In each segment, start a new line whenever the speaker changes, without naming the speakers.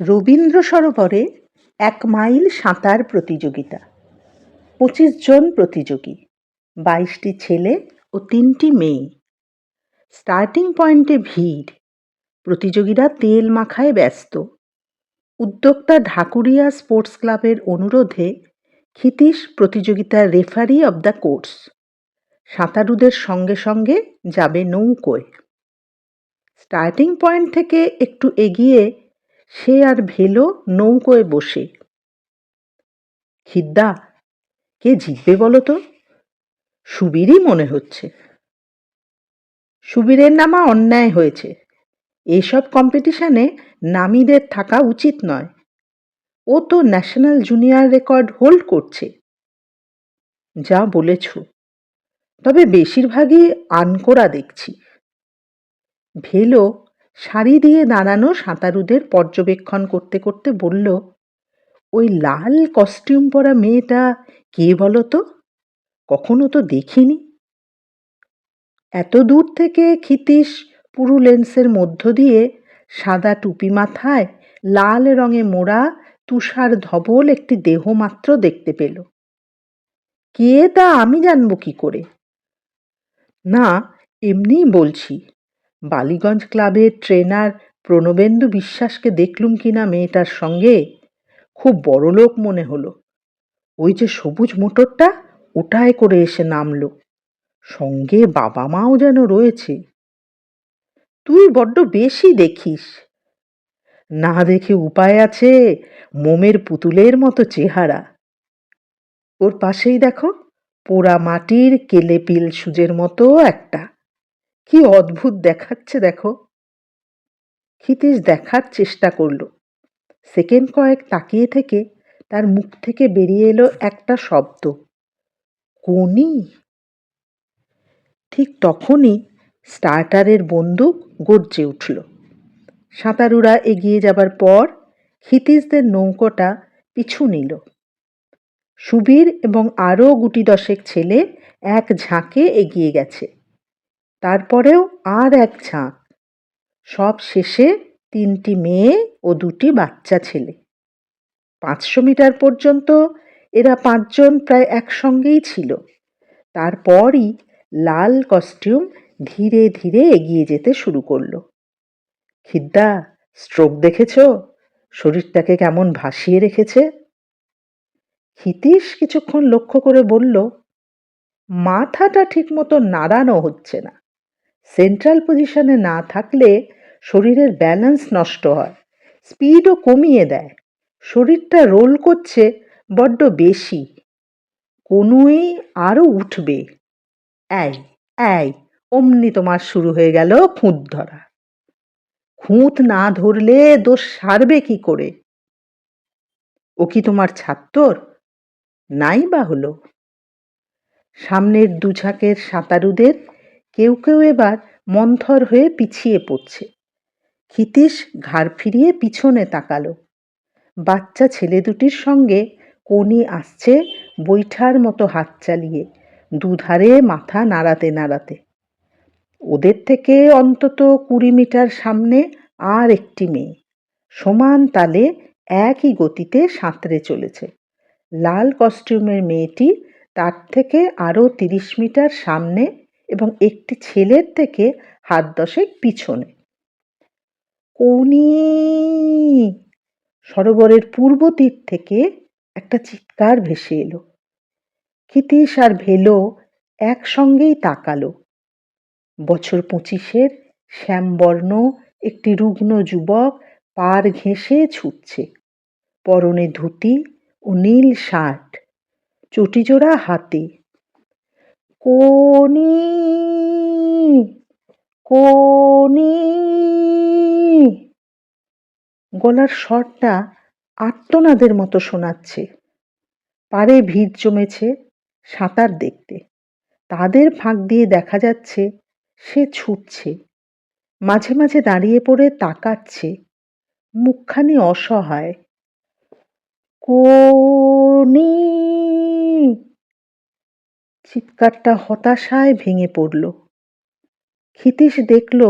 Rabindra সরোবরে 1 mile সাঁতার প্রতিযোগিতা। 25 জন প্রতিযোগী, 22টি ছেলে ও 3টি মেয়ে। স্টার্টিং পয়েন্টে ভিড়, প্রতিযোগীরা তেল মাখায় ব্যস্ত। উদ্যোক্তা ঢাকুরিয়া স্পোর্টস ক্লাবের অনুরোধে ক্ষিতীশ প্রতিযোগিতার রেফারি অব দ্য কোর্স। সাঁতারুদের সঙ্গে সঙ্গে যাবে নৌকোয়। স্টার্টিং পয়েন্ট থেকে একটু এগিয়ে সে আর ভেলো নৌকোয় বসে। খিদ্দা, কে জিতবে বলো তো? সুবীরই মনে হচ্ছে। সুবীরের নামা অন্যায় হয়েছে। এইসব কম্পিটিশনে নামীদের থাকা উচিত নয়। ও তো ন্যাশনাল জুনিয়র রেকর্ড হোল্ড করছে। যা বলেছ, তবে বেশিরভাগই আনকোরা দেখছি। ভেলো সারি দিয়ে দাঁড়ানো সাঁতারুদের পর্যবেক্ষণ করতে করতে বলল, ওই লাল কস্টিউম পরা মেয়েটা কে বলো তো? কখনো তো দেখিনি। এত দূর থেকে ক্ষিতীশ পুরু লেন্সের মধ্য দিয়ে সাদা টুপি মাথায় লাল রঙে মোড়া তুষার ধবল একটি দেহ মাত্র দেখতে পেল। কে তা আমি জানবো কি করে? না, এমনিই বলছি। বালিগঞ্জ ক্লাবের ট্রেনার প্রণবেন্দু বিশ্বাসকে দেখলুম কিনা মেয়েটার সঙ্গে, খুব বড়লোক মনে হলো। ওই যে সবুজ মোটরটা, ওটায় করে এসে নামলো। সঙ্গে বাবা মাও যেন রয়েছে। তুই বড্ড বেশি দেখিস। না দেখে উপায় আছে, মোমের পুতুলের মতো চেহারা। ওর পাশেই দেখো, পোড়া মাটির কেলেপিল সুজের মতো একটা। কি অদ্ভুত দেখাচ্ছে দেখো। ক্ষিতীশ দেখার চেষ্টা করলো। সেকেন্ড কয়েক তাকিয়ে থেকে তার মুখ থেকে বেরিয়ে এলো একটা শব্দ, কোনি। ঠিক তখনই স্টার্টারের বন্দুক গর্জে উঠল। সাঁতারুরা এগিয়ে যাবার পর ক্ষিতীশদের নৌকোটা পিছু নিল। সুবীর এবং আরও গুটি 10 ছেলে এক ঝাঁকে এগিয়ে গেছে। তারপরেও আর এক ঝাঁক। সব শেষে 3টি মেয়ে ও 2টি বাচ্চা ছেলে। 500 মিটার পর্যন্ত এরা 5 জন প্রায় একসঙ্গেই ছিল। তারপরই লাল কস্টিউম ধীরে ধীরে এগিয়ে যেতে শুরু করলো। খিদ্দা, স্ট্রোক দেখেছ? শরীরটাকে কেমন ভাসিয়ে রেখেছে। ক্ষিতীশ কিছুক্ষণ লক্ষ্য করে বলল, মাথাটা ঠিক মতো নাড়ানো হচ্ছে না। সেন্ট্রাল পজিশনে না থাকলে শরীরের ব্যালেন্স নষ্ট হয়, স্পিডও কমিয়ে দেয়। শরীরটা রোল করছে বড্ড বেশি। কোনোই আরও উঠবে। এই এই অমনি তোমার শুরু হয়ে গেল খুঁত ধরা। খুঁত না ধরলে দোষ সারবে কি করে? ও কি তোমার ছাত্তর? নাই বা হলো। সামনের দুঝাঁকের সাঁতারুদের কেউ কেউ এবার মন্থর হয়ে পিছিয়ে পড়ছে। ক্ষিতীশ ঘাড় ফিরিয়ে পিছনে তাকালো। বাচ্চা ছেলে দুটির সঙ্গে কোনি আসছে বৈঠার মতো হাত চালিয়ে, দুধারে মাথা নাড়াতে নাড়াতে। ওদের থেকে অন্তত 20 মিটার সামনে আর একটি মেয়ে সমান তালে একই গতিতে সাঁতরে চলেছে। লাল কস্টিউমের মেয়েটি তার থেকে আরও 30 মিটার সামনে এবং একটি ছেলের থেকে হাত 10 পিছনে। কোনি! সরোবরের পূর্ব তীর থেকে একটা চিৎকার ভেসে এলো। ক্ষিতীশ আর ভেলো একসঙ্গেই তাকালো। বছর 25-এর শ্যামবর্ণ একটি রুগ্ন যুবক পার ঘেঁষে ছুটছে। পরনে ধুতি ও নীল শার্ট, চটিজোড়া হাতে। কোনি! কোনি! গলার স্বরটা আর্তনাদের মতো শোনাচ্ছে। পাড়ে ভিড় জমেছে সাঁতার দেখতে। তাদের ফাঁক দিয়ে দেখা যাচ্ছে সে ছুটছে। মাঝে মাঝে দাঁড়িয়ে পড়ে তাকাচ্ছে, মুখখানি অসহায়। কোনি! চিৎকারটা হতাশায় ভেঙে পড়ল। ক্ষিতীশ দেখল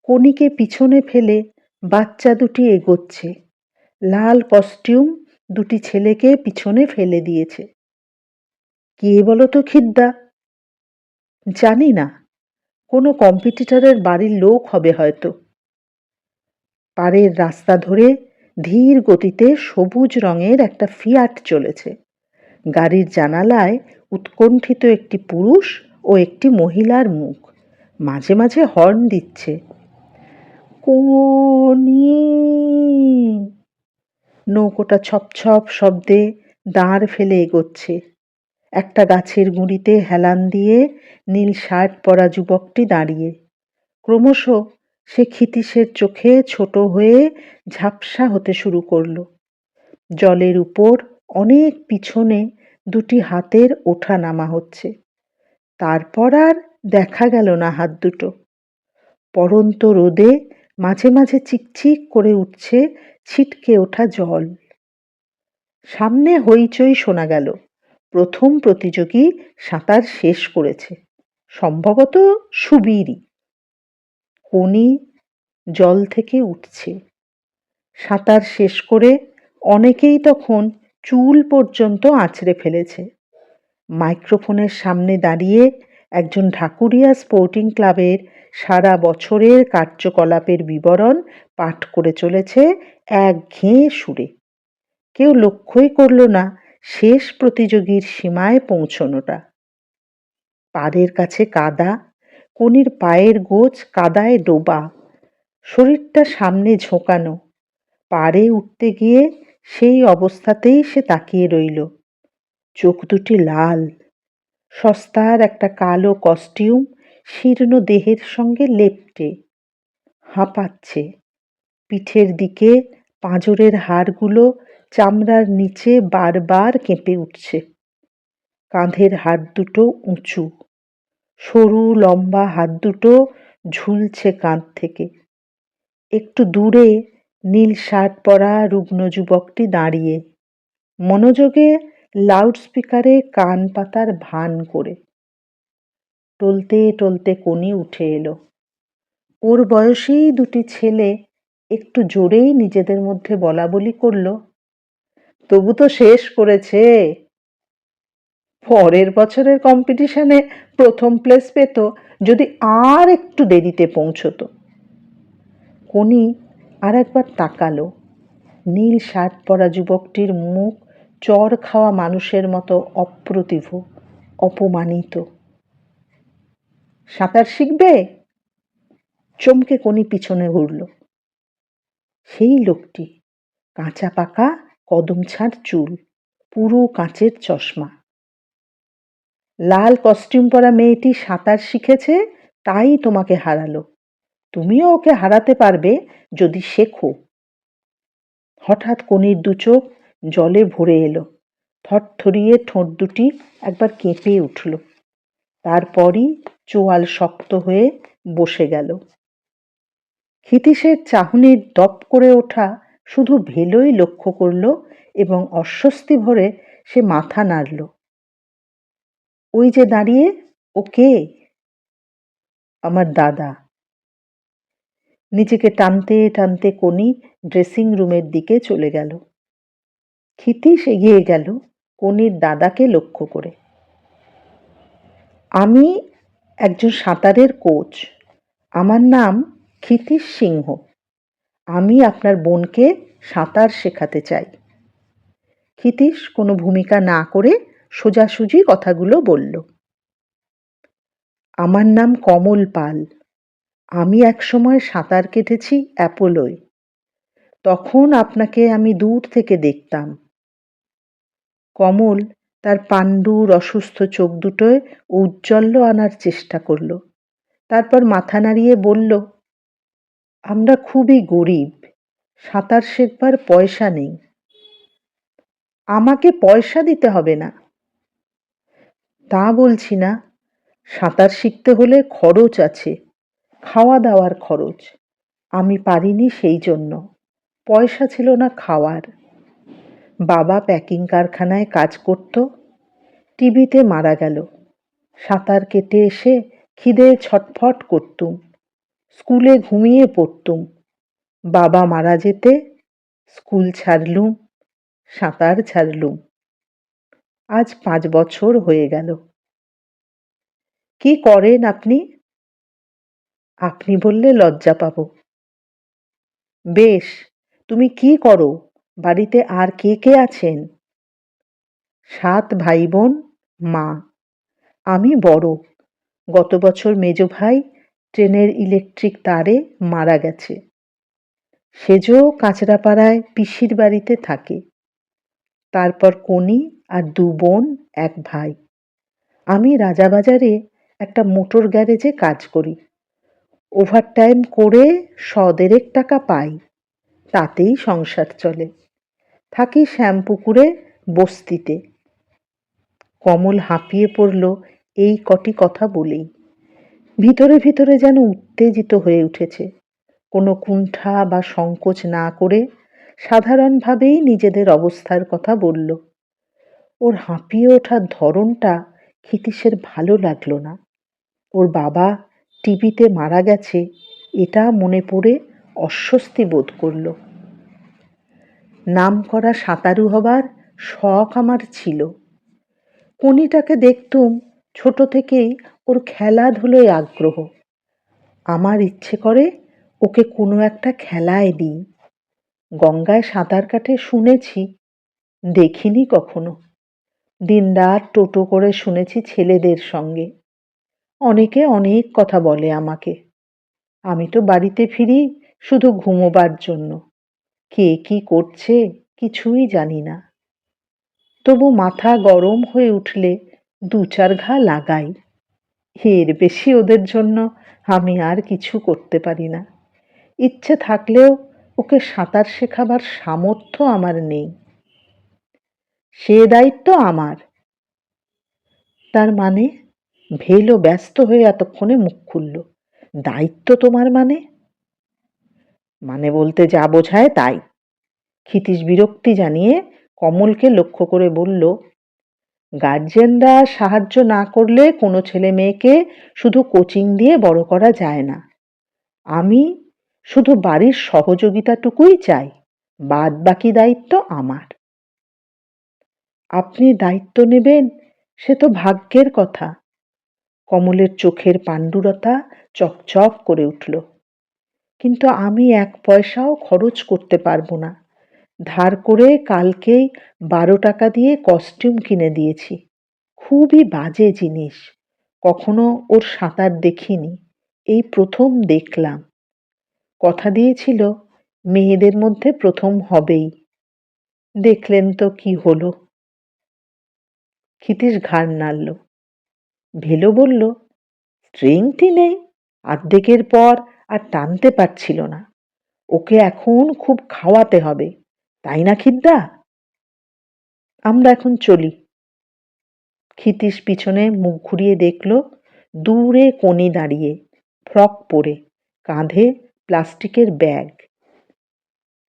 কোনিকে পিছনে ফেলে বাচ্চা দুটি এগোচ্ছে। লাল কস্টিউম দুটি ছেলেকে পিছনে ফেলে দিয়েছে। কে বলো তো খিদ্দা? জানি না, কোনো কম্পিটিটরের বাড়ির লোক হবে হয়তো। পাড়ের রাস্তা ধরে ধীর গতিতে সবুজ রঙের একটা ফিয়াট চলেছে। গাড়ির জানালায় উৎকণ্ঠিত একটি পুরুষ ও একটি মহিলার মুখ। মাঝে মাঝে হর্ন দিচ্ছে। কোনি। নৌকোটা ছপ-ছপ শব্দে দাঁড় ফেলে এগোচ্ছে। একটা গাছের গুঁড়িতে হেলান দিয়ে নীল শার্ট পরা যুবকটি দাঁড়িয়ে। ক্রমশ সে ক্ষিতীশের চোখে ছোট হয়ে ঝাপসা হতে শুরু করলো। জলের উপর অনেক পিছনে দুটি হাতের ওঠা-নামা হচ্ছে। তারপর আর দেখা গেল না হাত দুটো। পড়ন্ত রোদে মাঝে মাঝে চিকচিক করে উঠছে ছিটকে ওঠা জল। সামনে হইচই শোনা গেল। প্রথম প্রতিযোগী সাঁতার শেষ করেছে, সম্ভবত সুবীরই। কোনি জল থেকে উঠছে। সাঁতার শেষ করে অনেকেই তখন চুল পর্যন্ত আঁচড়ে ফেলেছে। মাইক্রোফোনের সামনে দাঁড়িয়ে একজন ঢাকুরিয়া স্পোর্টিং ক্লাবের সারা বছরের কার্যকলাপের বিবরণ পাঠ করে চলেছে একঘেয়ে সুরে। কেউ লক্ষ্যই করল না শেষ প্রতিযোগীর সীমায় পৌঁছনোটা। পাড়ের কাছে কাদা, কোনির পায়ের গোছ কাদায় ডোবা, শরীরটা সামনে ঝোঁকানো। পাড়ে উঠতে গিয়ে সেই অবস্থাতেই সে তাকিয়ে রইল। চোখ দুটি লাল। সস্তার একটা কালো কস্টিউম শীর্ণ দেহের সঙ্গে লেপ্টে। হাঁপাচ্ছে। পিঠের দিকে পাঁজরের হাড়গুলো চামড়ার নিচে বারবার কেঁপে উঠছে। কাঁধের হাড় দুটো উঁচু। সরু লম্বা হাত দুটো ঝুলছে কাঁধ থেকে। একটু দূরে নীল শার্ট পরা রুগ্ন যুবকটি দাঁড়িয়ে, মনোযোগে লাউডস্পিকারে কান পাতার ভান করে। টলতে টলতে কোনি উঠে এলো। ওর বয়সী দুটি ছেলে একটু জোরেই নিজেদের মধ্যে বলাবলি করল, তবু তো শেষ করেছে। পরের বছরের কম্পিটিশনে প্রথম প্লেস পেত যদি আর একটু দেরিতে পৌঁছতো। কোনি আর একবার তাকালো। নীল শার্ট পরা যুবকটির মুখ চর খাওয়া মানুষের মতো অপ্রতিভ, অপমানিত। সাঁতার শিখবে? চমকে কোনি পিছনে ঘুরল। সেই লোকটি, কাঁচা পাকা কদম ছাঁট চুল, পুরো কাঁচের চশমা। লাল কস্টিউম পরা মেয়েটি সাঁতার শিখেছে, তাই তোমাকে হারালো। তুমিও ওকে হারাতে পারবে যদি শেখো। হঠাৎ কোনির দুচোখ জলে ভরে এলো। থরথরিয়ে ঠোঁট দুটি একবার কেঁপে উঠল। তারপরই চোয়াল শক্ত হয়ে বসে গেল। ক্ষিতীশের চাহনির দপ করে ওঠা শুধু ভেলোই লক্ষ্য করল এবং অস্বস্তি ভরে সে মাথা নাড়ল। ওই যে দাঁড়িয়ে, ও কে? আমার দাদা। নিজেকে টানতে টানতে কোনি ড্রেসিং রুমের দিকে চলে গেল। ক্ষিতীশ এগিয়ে গেল কোনির দাদাকে লক্ষ্য করে। আমি একজন সাঁতারের কোচ। আমার নাম ক্ষিতীশ সিংহ। আমি আপনার বোনকে সাঁতার শেখাতে চাই। ক্ষিতীশ কোনো ভূমিকা না করে সোজাসুজি কথাগুলো বলল। আমার নাম কমল পাল। আমি একসময় সাঁতার কেটেছি অ্যাপোলোয়। তখন আপনাকে আমি দূর থেকে দেখতাম। কমল তার পাণ্ডুর অসুস্থ চোখ দুটোয় ঔজ্জ্বল্য আনার চেষ্টা করল। তারপর মাথা নাড়িয়ে বলল, আমরা খুবই গরিব, সাঁতার শেখবার পয়সা নেই। আমাকে পয়সা দিতে হবে না। তা বলছি না, সাঁতার শিখতে হলে খরচ আছে, খাওয়া দাওয়ার খরচ। আমি পারিনি সেই জন্য, পয়সা ছিল না খাওয়ার। বাবা প্যাকিং কারখানায় কাজ করত, টিবিতে মারা গেল। সাঁতার কেটে এসে খিদে ছটফট করতুম, স্কুলে ঘুমিয়ে পড়তুম। বাবা মারা যেতে স্কুল ছাড়লুম, সাঁতার ছাড়লুম। আজ 5 বছর হয়ে গেল। কি করেন আপনি? আপনি বললে লজ্জা পাব। বেশ, তুমি কি করো? বাড়িতে আর কে কে আছেন? 7 ভাই বোন, মা। আমি বড়। গত বছর মেজো ভাই ট্রেনের ইলেকট্রিক তারে মারা গেছে। সেজো কাঁচরাপাড়ায় পিসির বাড়িতে থাকে। তারপর কনি আর 2 বোন, 1 ভাই। আমি রাজাবাজারে একটা মোটর গ্যারেজে কাজ করি। ওভারটাইম করে 100 টাকা পাই। তাতেই সংসার চলে। থাকি শ্যামপুকুরে বস্তিতে। কমল হাঁপিয়ে পড়ল এই কটি কথা বলেই। ভিতরে ভিতরে যেন উত্তেজিত হয়ে উঠেছে। কোনো কুণ্ঠা বা সংকোচ না করে সাধারণভাবেই নিজেদের অবস্থার কথা বলল। ওর হাঁপিয়ে ওঠার ধরনটা ক্ষিতীশের ভালো লাগলো না। ওর বাবা টিবিতে মারা গেছে এটা মনে পড়ে অস্বস্তি বোধ করল। নামকরা সাঁতারু হবার শখ আমার ছিল। কনিটাকে দেখতুম ছোট থেকেই ওর খেলাধুলোয় আগ্রহ। আমার ইচ্ছে করে ওকে কোনো একটা খেলায় দিই। গঙ্গায় সাঁতার কাটে শুনেছি, দেখিনি কখনো। দিনরাত টোটো করে শুনেছি ছেলেদের সঙ্গে। অনেকে অনেক কথা বলে আমাকে। আমি তো বাড়িতে ফিরি শুধু ঘুমোবার জন্য। কে কি করছে কিছুই জানি না। তবু মাথা গরম হয়ে উঠলে 2-4 ঘা লাগাই। এর বেশি ওদের জন্য আমি আর কিছু করতে পারি না। ইচ্ছে থাকলেও ওকে সাঁতার শেখাবার সামর্থ্য আমার নেই। সে দায়িত্ব আমার। তার মানে? ভেলো ব্যস্ত হয়ে এতক্ষণে মুখ খুলল। দায়িত্ব তোমার মানে? মানে বলতে যা বোঝায় তাই। ক্ষিতীশ বিরক্তি জানিয়ে কমলকে লক্ষ্য করে বলল, গার্জেনরা সাহায্য না করলে কোনো ছেলে মেয়েকে শুধু কোচিং দিয়ে বড় করা যায় না। আমি শুধু বাড়ির সহযোগিতাটুকুই চাই, বাদ বাকি দায়িত্ব আমার। আপনি দায়িত্ব নেবেন সে তো ভাগ্যের কথা। কমলের চোখের পাণ্ডুরতা চকচক করে উঠল। কিন্তু আমি 1 পয়সাও খরচ করতে পারবো না। ধার করে কালকেই 12 টাকা দিয়ে কস্টিউম কিনে দিয়েছি। খুবই বাজে জিনিস। কখনো ওর সাঁতার দেখিনি, এই প্রথম দেখলাম। কথা দিয়েছিল মেয়েদের মধ্যে প্রথম হবেই। দেখলেন তো কি হলো। ক্ষিতীশ ঘাড় নাড়ল। ভেলো বলল, স্ট্রেংথই নেই, অর্ধেকের পর আর টানতে পারছিল না। ওকে এখন খুব খাওয়াতে হবে, তাই না খিদ্দা? আমরা এখন চলি। ক্ষিতীশ পিছনে মুখ ঘুরিয়ে দেখল দূরে কনি দাঁড়িয়ে, ফ্রক পরে, কাঁধে প্লাস্টিকের ব্যাগ।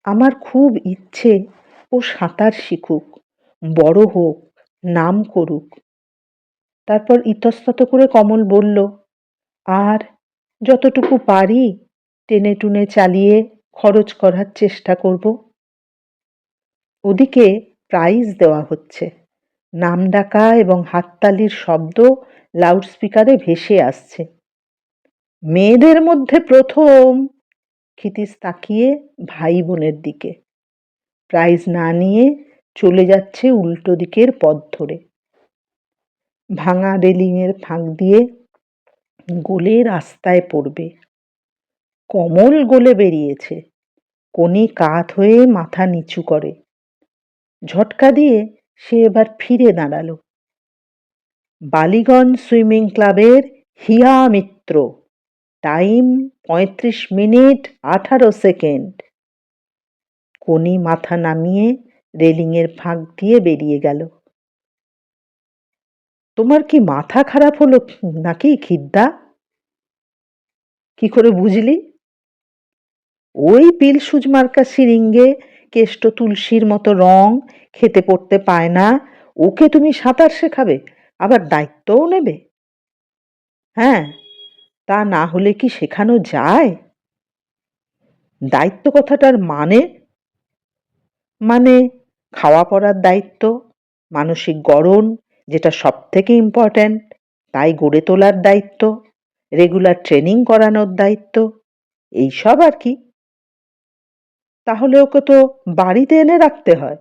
আমার খুব ইচ্ছে ও সাঁতার শিখুক, বড় হোক, নাম করুক। তারপর ইতস্তত করে কমল বলল, আর যতটুকু পারি টেনে টুনে চালিয়ে খরচ করার চেষ্টা করব। ওদিকে প্রাইজ দেওয়া হচ্ছে। নামডাকা এবং হাততালির শব্দ লাউডস্পিকারে ভেসে আসছে। মেয়েদের মধ্যে প্রথম। ক্ষিতীশ তাকিয়ে ভাই বোনের দিকে। প্রাইজ না নিয়ে চলে যাচ্ছে উল্টো দিকের পথ ধরে। ভাঙা রেলিংয়ের ফাঁক দিয়ে গোলে রাস্তায় পড়বে। কমল গোলে বেরিয়েছে। কনি কাত হয়ে মাথা নিচু করে। ঝটকা দিয়ে সে এবার ফিরে দাঁড়ালো। বালিগঞ্জ সুইমিং ক্লাবের হিয়া মিত্র, টাইম 35 মিনিট 18 সেকেন্ড। কনি মাথা নামিয়ে রেলিংয়ের ফাঁক দিয়ে বেরিয়ে গেল। তোমার কি মাথা খারাপ হলো নাকি খিদ্দা? কি করে বুঝলি? ওই পিল সুজমার্কা সিরিঙ্গে কেষ্ট তুলসীর মতো রং, খেতে পড়তে পায় না, ওকে তুমি সাঁতার শেখাবে, আবার দায়িত্বও নেবে? হ্যাঁ, তা না হলে কি শেখানো যায়? দায়িত্ব কথাটার মানে? মানে খাওয়া পড়ার দায়িত্ব, মানসিক গড়ন যেটা সবথেকে ইম্পর্ট্যান্ট তাই গড়ে তোলার দায়িত্ব, রেগুলার ট্রেনিং করানোর দায়িত্ব, এইসব আর কি। তাহলে ওকে তো বাড়িতে এনে রাখতে হয়।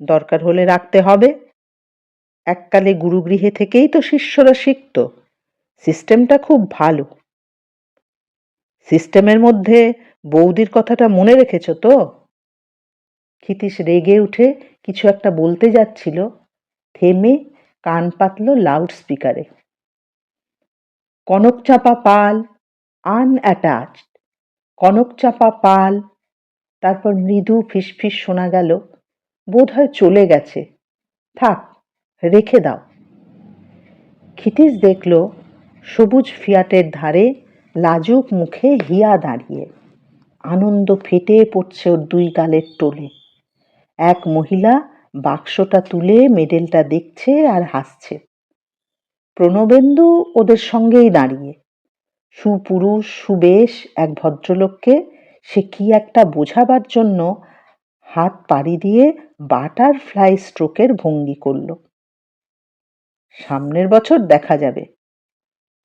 দরকার হলে রাখতে হবে। এককালে গুরুগৃহে থেকেই তো শিষ্যরা শিখত। সিস্টেমটা খুব ভালো। সিস্টেমের মধ্যে বৌদির কথাটা মনে রেখেছ তো? ক্ষিতীশ রেগে উঠে কিছু একটা বলতে যাচ্ছিল, থেমে কান পাতল লাউড স্পিকারে। কনকচাঁপা পাল, আনঅ্যাটাচড। কনকচাঁপা পাল। তারপর মৃদু ফিসফিস শোনা গেল, বোধহয় চলে গেছে, থাক, রেখে দাও। ক্ষিতীশ দেখল সবুজ ফিয়াটের ধারে লাজুক মুখে হিয়া দাঁড়িয়ে। আনন্দ ফেটে পড়ছে ওর দুই গালের টোলে। এক মহিলা বাক্সটা তুলে মেডেলটা দেখছে আর হাসছে। প্রণবেন্দু ওদের সঙ্গেই দাঁড়িয়ে। সুপুরুষ সুবেশ এক ভদ্রলোককে সে কি একটা বোঝাবার জন্য হাত পাড়ি দিয়ে বাটারফ্লাই স্ট্রোকের ভঙ্গি করল। সামনের বছর দেখা যাবে।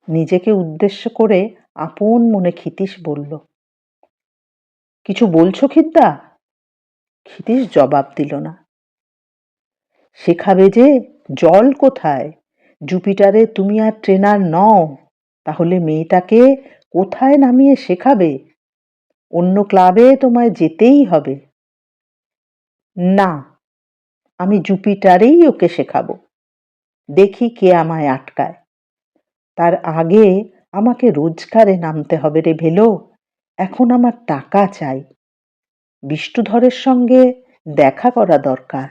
নিজেকে উদ্দেশ্য করে আপন মনে ক্ষিতীশ বলল। কিছু বলছো খিদ্দা? ক্ষিতীশ জবাব দিল না। শেখাবে যে, জল কোথায়? জুপিটারে তুমি আর ট্রেনার নও, তাহলে মেয়েটাকে কোথায় নামিয়ে শেখাবে? অন্য ক্লাবে তোমায় যেতেই হবে। না, আমি জুপিটারেই ওকে শেখাবো। দেখি কে আমায় আটকায়। তার আগে আমাকে রোজগারে নামতে হবে রে ভেলো। এখন আমার টাকা চাই। বিষ্ণুধরের সঙ্গে দেখা করা দরকার।